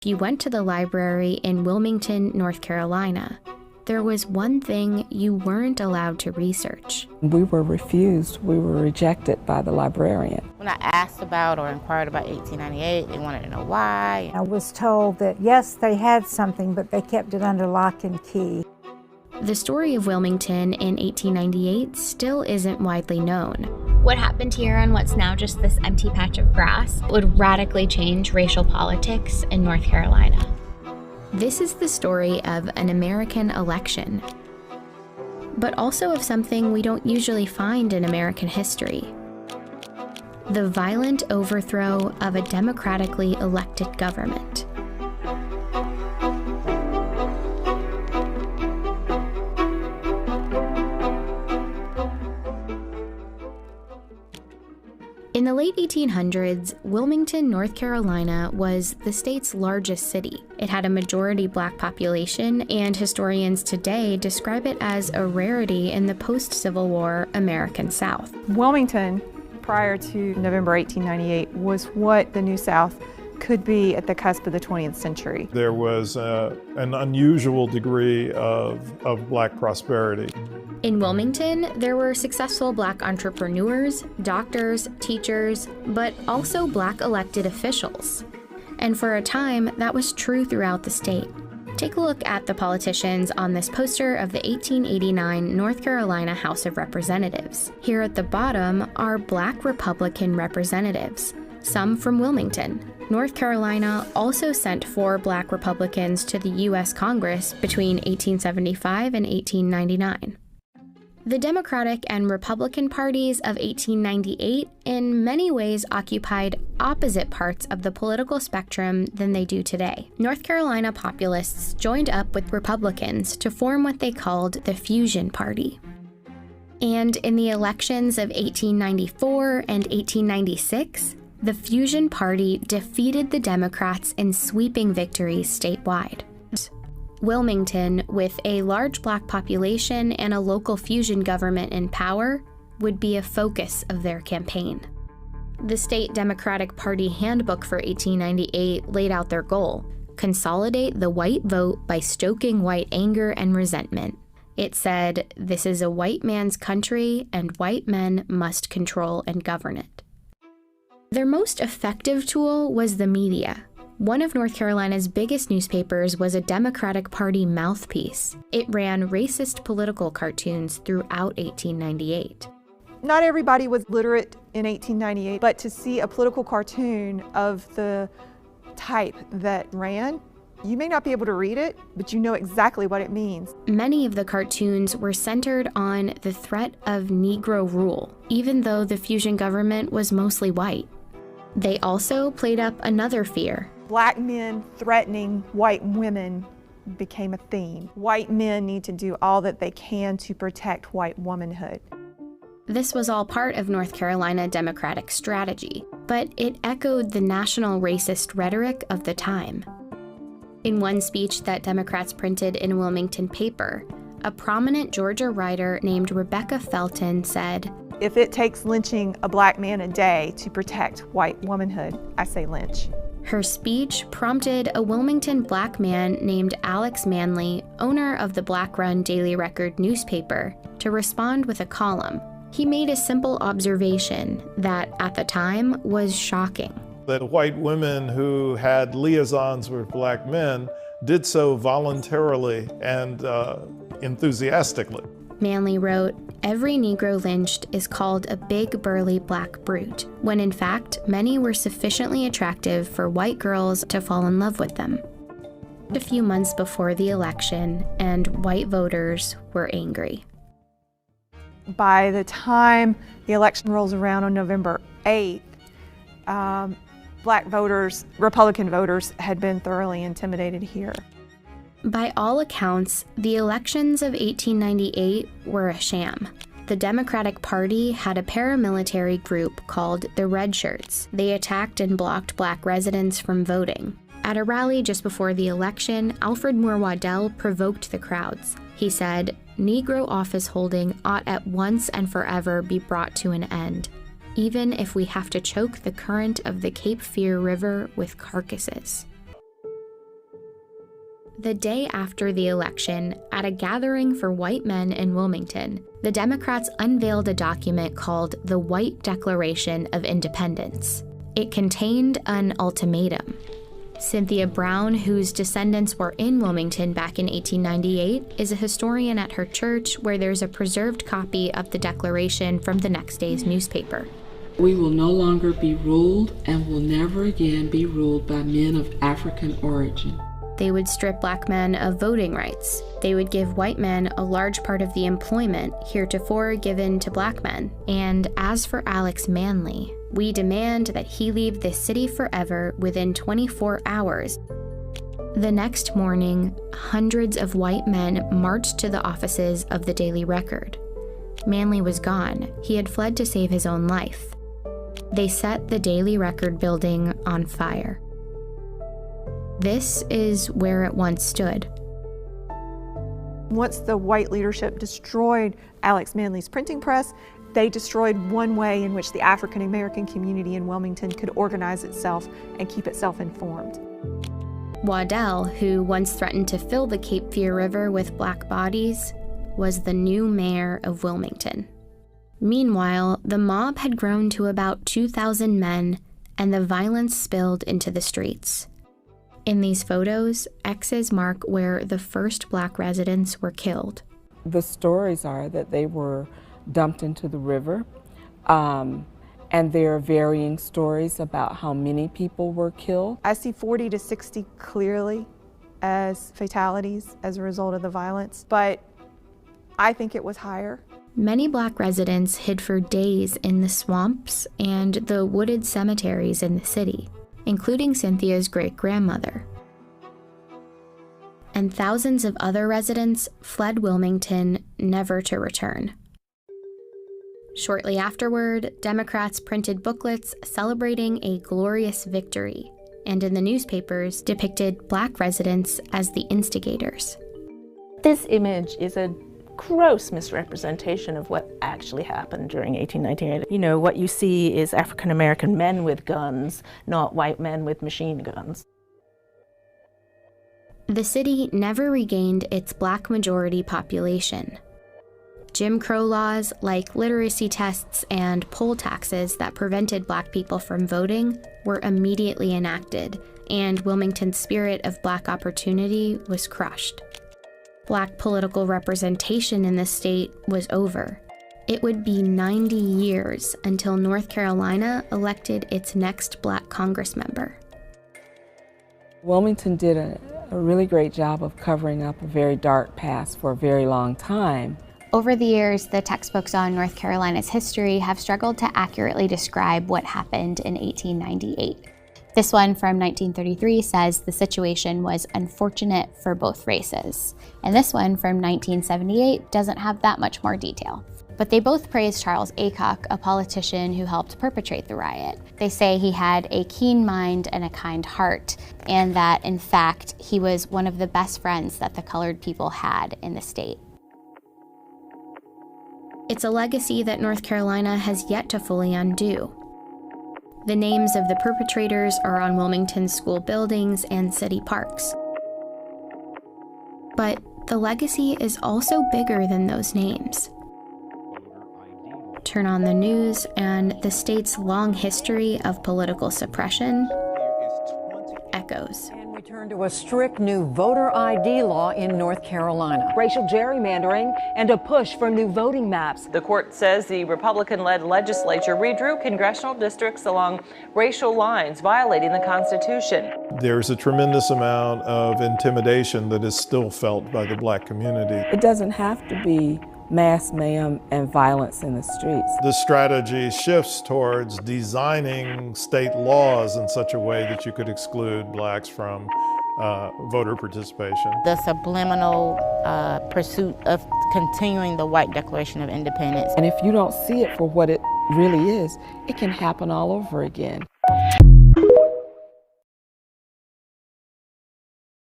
If you went to the library in Wilmington, North Carolina, there was one thing you weren't allowed to research. We were refused. We were rejected by the librarian. When I asked about or inquired about 1898, they wanted to know why. I was told that, yes, they had something, but they kept it under lock and key. The story of Wilmington in 1898 still isn't widely known. What happened here on what's now just this empty patch of grass would radically change racial politics in North Carolina. This is the story of an American election, but also of something we don't usually find in American history: the violent overthrow of a democratically elected government. In the late 1800s, Wilmington, North Carolina was the state's largest city. It had a majority Black population, and historians today describe it as a rarity in the post-Civil War American South. Wilmington, prior to November 1898, was what the New South could be at the cusp of the 20th century. There was an unusual degree of Black prosperity. In Wilmington, there were successful Black entrepreneurs, doctors, teachers, but also Black elected officials. And for a time, that was true throughout the state. Take a look at the politicians on this poster of the 1889 North Carolina House of Representatives. Here at the bottom are Black Republican representatives, some from Wilmington. North Carolina also sent 4 Black Republicans to the U.S. Congress between 1875 and 1899. The Democratic and Republican parties of 1898 in many ways occupied opposite parts of the political spectrum than they do today. North Carolina populists joined up with Republicans to form what they called the Fusion Party. And in the elections of 1894 and 1896, the Fusion Party defeated the Democrats in sweeping victories statewide. Wilmington, with a large Black population and a local fusion government in power, would be a focus of their campaign. The State Democratic Party Handbook for 1898 laid out their goal: consolidate the white vote by stoking white anger and resentment. It said, "This is a white man's country, and white men must control and govern it." Their most effective tool was the media. One of North Carolina's biggest newspapers was a Democratic Party mouthpiece. It ran racist political cartoons throughout 1898. Not everybody was literate in 1898, but to see a political cartoon of the type that ran, you may not be able to read it, but you know exactly what it means. Many of the cartoons were centered on the threat of Negro rule, even though the fusion government was mostly white. They also played up another fear. Black men threatening white women became a theme. White men need to do all that they can to protect white womanhood. This was all part of North Carolina Democratic strategy, but it echoed the national racist rhetoric of the time. In one speech that Democrats printed in a Wilmington paper, a prominent Georgia writer named Rebecca Felton said, "If it takes lynching a Black man a day to protect white womanhood, I say lynch." Her speech prompted a Wilmington Black man named Alex Manley, owner of the Black-run Daily Record newspaper, to respond with a column. He made a simple observation that, at the time, was shocking. That white women who had liaisons with Black men did so voluntarily and enthusiastically. Manley wrote, "Every Negro lynched is called a big burly Black brute, when in fact many were sufficiently attractive for white girls to fall in love with them." A few months before the election, and white voters were angry. By the time the election rolls around on November 8th, Black voters, Republican voters, had been thoroughly intimidated here. By all accounts, the elections of 1898 were a sham. The Democratic Party had a paramilitary group called the Red Shirts. They attacked and blocked Black residents from voting. At a rally just before the election, Alfred Moore Waddell provoked the crowds. He said, "Negro office holding ought at once and forever be brought to an end, even if we have to choke the current of the Cape Fear River with carcasses." The day after the election, at a gathering for white men in Wilmington, the Democrats unveiled a document called the White Declaration of Independence. It contained an ultimatum. Cynthia Brown, whose descendants were in Wilmington back in 1898, is a historian at her church where there's a preserved copy of the declaration from the next day's newspaper. We will no longer be ruled and will never again be ruled by men of African origin. They would strip black men of voting rights. They would give white men a large part of the employment heretofore given to black men. And as for Alex Manly, we demand that he leave this city forever within 24 hours. The next morning, hundreds of white men marched to the offices of the Daily Record. Manly was gone. He had fled to save his own life. They set the Daily Record building on fire. This is where it once stood. Once the white leadership destroyed Alex Manly's printing press, they destroyed one way in which the African American community in Wilmington could organize itself and keep itself informed. Waddell, who once threatened to fill the Cape Fear River with black bodies, was the new mayor of Wilmington. Meanwhile, the mob had grown to about 2,000 men, and the violence spilled into the streets. In these photos, X's mark where the first black residents were killed. The stories are that they were dumped into the river, and there are varying stories about how many people were killed. I see 40 to 60 clearly as fatalities as a result of the violence, but I think it was higher. Many black residents hid for days in the swamps and the wooded cemeteries in the city, including Cynthia's great-grandmother. And thousands of other residents fled Wilmington, never to return. Shortly afterward, Democrats printed booklets celebrating a glorious victory, and in the newspapers depicted black residents as the instigators. This image is a gross misrepresentation of what actually happened during 1898. You know, what you see is African American men with guns, not white men with machine guns. The city never regained its black majority population. Jim Crow laws like literacy tests and poll taxes that prevented black people from voting were immediately enacted, and Wilmington's spirit of black opportunity was crushed. Black political representation in the state was over. It would be 90 years until North Carolina elected its next black Congress member. Wilmington did a really great job of covering up a very dark past for a very long time. Over the years, the textbooks on North Carolina's history have struggled to accurately describe what happened in 1898. This one from 1933 says the situation was unfortunate for both races. And this one from 1978 doesn't have that much more detail. But they both praise Charles Aycock, a politician who helped perpetrate the riot. They say he had a keen mind and a kind heart, and that, in fact, he was one of the best friends that the colored people had in the state. It's a legacy that North Carolina has yet to fully undo. The names of the perpetrators are on Wilmington's school buildings and city parks. But the legacy is also bigger than those names. Turn on the news, and the state's long history of political suppression echoes. And we turn to a strict new voter ID law in North Carolina. Racial gerrymandering and a push for new voting maps. The court says the Republican-led legislature redrew congressional districts along racial lines, violating the Constitution. There's a tremendous amount of intimidation that is still felt by the black community. It doesn't have to be mass mayhem and violence in the streets. The strategy shifts towards designing state laws in such a way that you could exclude blacks from voter participation. The subliminal pursuit of continuing the White Declaration of Independence. And if you don't see it for what it really is, it can happen all over again.